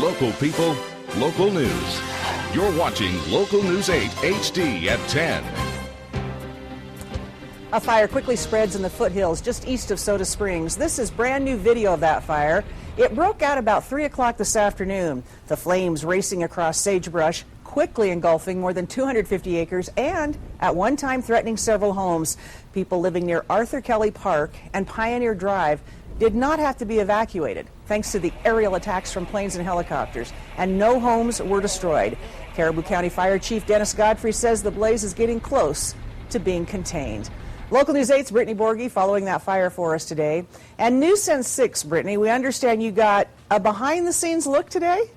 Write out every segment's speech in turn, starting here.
Local people, local news. You're watching Local News 8 HD at 10. A fire quickly spreads in the foothills just east of Soda Springs. This is brand new video of that fire. It broke out about 3 o'clock this afternoon. The flames racing across sagebrush, quickly engulfing more than 250 acres and at one time threatening several homes. People living near Arthur Kelly Park and Pioneer Drive did not have to be evacuated thanks to the aerial attacks from planes and helicopters, and no homes were destroyed. Caribou County Fire Chief Dennis Godfrey says the blaze is getting close to being contained. Local News 8's Brittany Borghi following that fire for us today. And News Sense 6, Brittany, we understand you got a behind-the-scenes look today?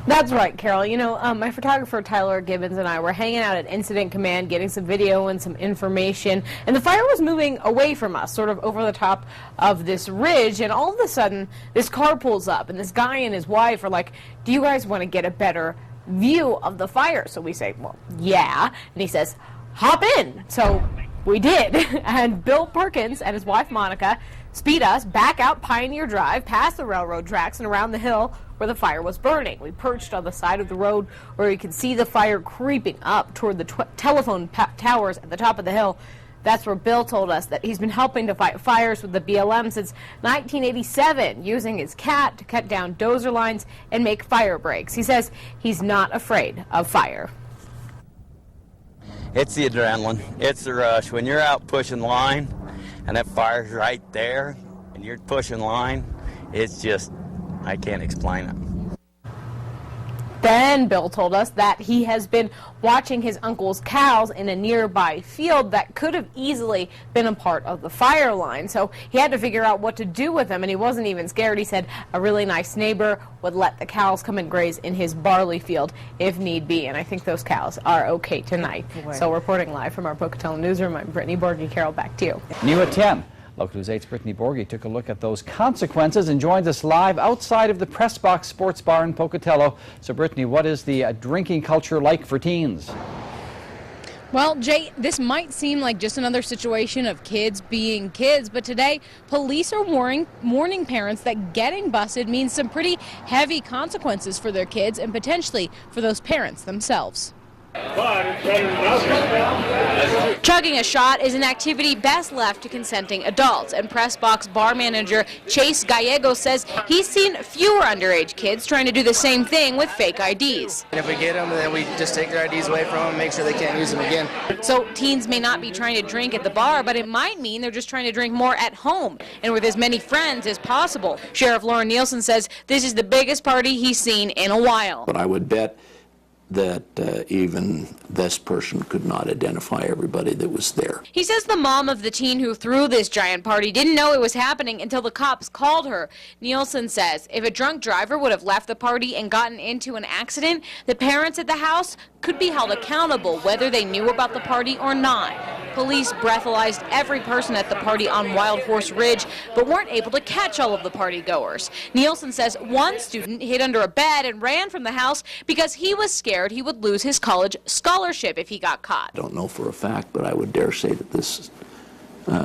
That's right, Carol. You know, my photographer Tyler Gibbons and I were hanging out at Incident Command getting some video and some information, and the fire was moving away from us, sort of over the top of this ridge, and all of a sudden this car pulls up, and this guy and his wife are like, do you guys want to get a better view of the fire? So we say, well, yeah, and he says, hop in. So we did, and Bill Perkins and his wife Monica speed us back out Pioneer Drive, past the railroad tracks and around the hill where the fire was burning. We perched on the side of the road where you can see the fire creeping up toward the telephone towers at the top of the hill. That's where Bill told us that he's been helping to fight fires with the BLM since 1987, using his cat to cut down dozer lines and make fire breaks. He says he's not afraid of fire. It's the adrenaline. It's the rush. When you're out pushing line and that fire's right there and you're pushing line, it's just, I can't explain it. Then Bill told us that he has been watching his uncle's cows in a nearby field that could have easily been a part of the fire line. So he had to figure out what to do with them, and he wasn't even scared. He said a really nice neighbor would let the cows come and graze in his barley field if need be, and I think those cows are okay tonight. Boy. So reporting live from our Pocatello newsroom, I'm Brittany Borghi. Carol, back to you. New at 10. Local News 8's Brittany Borghi took a look at those consequences and joins us live outside of the Press Box Sports Bar in Pocatello. So, Brittany, what is the drinking culture like for teens? Well, Jay, this might seem like just another situation of kids being kids, but today police are warning parents that getting busted means some pretty heavy consequences for their kids and potentially for those parents themselves. Chugging a shot is an activity best left to consenting adults, and Press Box bar manager Chase Gallego says he's seen fewer underage kids trying to do the same thing with fake IDs. And if we get them, then we just take their IDs away from them and make sure they can't use them again. So teens may not be trying to drink at the bar, but it might mean they're just trying to drink more at home and with as many friends as possible. Sheriff Lauren Nielsen says this is the biggest party he's seen in a while. But I would bet that even this person could not identify everybody that was there. He says the mom of the teen who threw this giant party didn't know it was happening until the cops called her. Nielsen says if a drunk driver would have left the party and gotten into an accident, the parents at the house could be held accountable whether they knew about the party or not. Police breathalyzed every person at the party on Wild Horse Ridge, but weren't able to catch all of the party goers. Nielsen says one student hid under a bed and ran from the house because he was scared he would lose his college scholarship if he got caught. I don't know for a fact, but I would dare say that this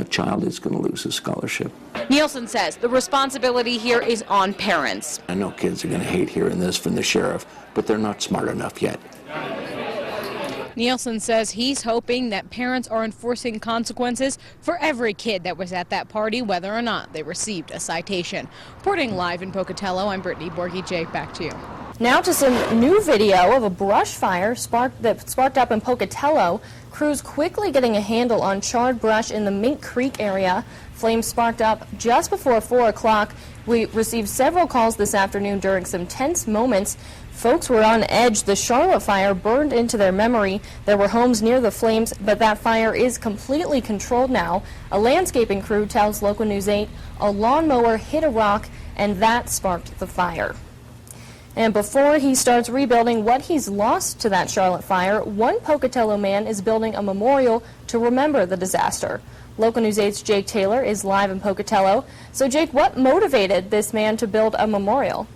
child is going to lose his scholarship. Nielsen says the responsibility here is on parents. I know kids are going to hate hearing this from the sheriff, but they're not smart enough yet. Nielsen says he's hoping that parents are enforcing consequences for every kid that was at that party, whether or not they received a citation. Reporting live in Pocatello, I'm Brittany Borghi. Jake, back to you. Now to some new video of a brush fire that sparked up in Pocatello. Crews quickly getting a handle on charred brush in the Mink Creek area. Flames sparked up just before 4 o'clock. We received several calls this afternoon during some tense moments. Folks were on edge. The Charlotte fire burned into their memory. There were homes near the flames, but that fire is completely controlled now. A landscaping crew tells Local News 8 a lawnmower hit a rock, and that sparked the fire. And before he starts rebuilding what he's lost to that Charlotte fire, one Pocatello man is building a memorial to remember the disaster. Local News 8's Jake Taylor is live in Pocatello. So, Jake, what motivated this man to build a memorial?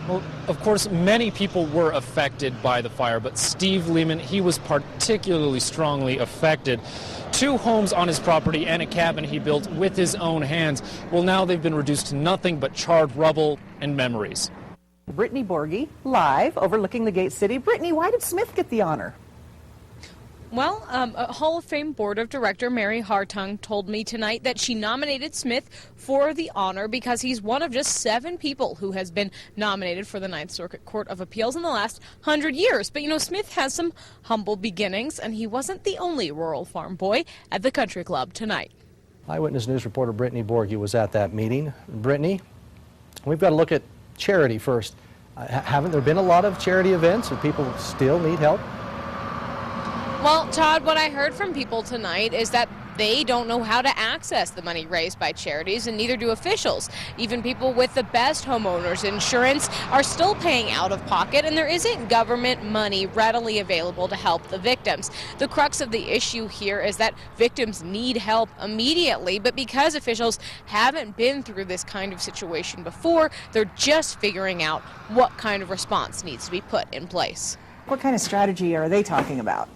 Well, of course, many people were affected by the fire, but Steve Lehman, he was particularly strongly affected. 2 homes on his property and a cabin he built with his own hands. Well, now they've been reduced to nothing but charred rubble and memories. Brittany Borgie, live overlooking the Gate City. Brittany, why did Smith get the honor? Well, a Hall of Fame Board of Director Mary Hartung told me tonight that she nominated Smith for the honor because he's one of just 7 people who has been nominated for the Ninth Circuit Court of Appeals in the last 100 years. But, you know, Smith has some humble beginnings, and he wasn't the only rural farm boy at the country club tonight. Eyewitness News reporter Brittany Borgie was at that meeting. Brittany, we've got to look at charity first. Haven't there been a lot of charity events and people still need help? Well, Todd, what I heard from people tonight is that they don't know how to access the money raised by charities, and neither do officials. Even people with the best homeowners insurance are still paying out of pocket, and there isn't government money readily available to help the victims. The crux of the issue here is that victims need help immediately, but because officials haven't been through this kind of situation before, they're just figuring out what kind of response needs to be put in place. What kind of strategy are they talking about?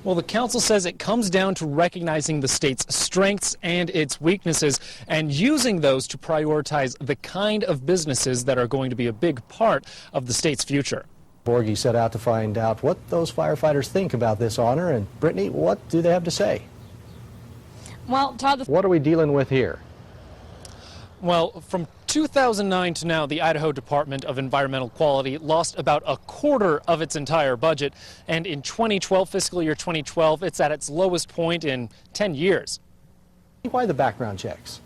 Well, the council says it comes down to recognizing the state's strengths and its weaknesses and using those to prioritize the kind of businesses that are going to be a big part of the state's future. Borgie set out to find out what those firefighters think about this honor. And Brittany, what do they have to say? Well, Todd, what are we dealing with here? Well, from 2009 to now, the Idaho Department of Environmental Quality lost about a quarter of its entire budget. And in 2012, fiscal year 2012, it's at its lowest point in 10 years. Why the background checks?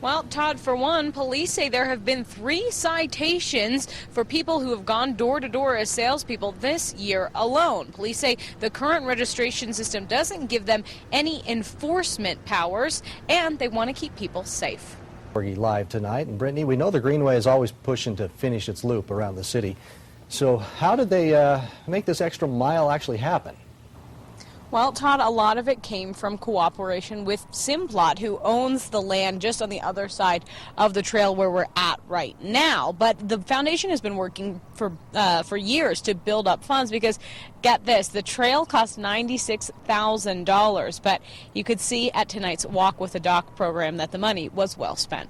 Well, Todd, for one, police say there have been 3 citations for people who have gone door to door as salespeople this year alone. Police say the current registration system doesn't give them any enforcement powers, and they want to keep people safe. Borgie live tonight. And Brittany, we know the Greenway is always pushing to finish its loop around the city. So how did they make this extra mile actually happen? Well, Todd, a lot of it came from cooperation with Simplot, who owns the land just on the other side of the trail where we're at right now. But the foundation has been working for years to build up funds because, get this, the trail cost $96,000. But you could see at tonight's Walk with a Doc program that the money was well spent.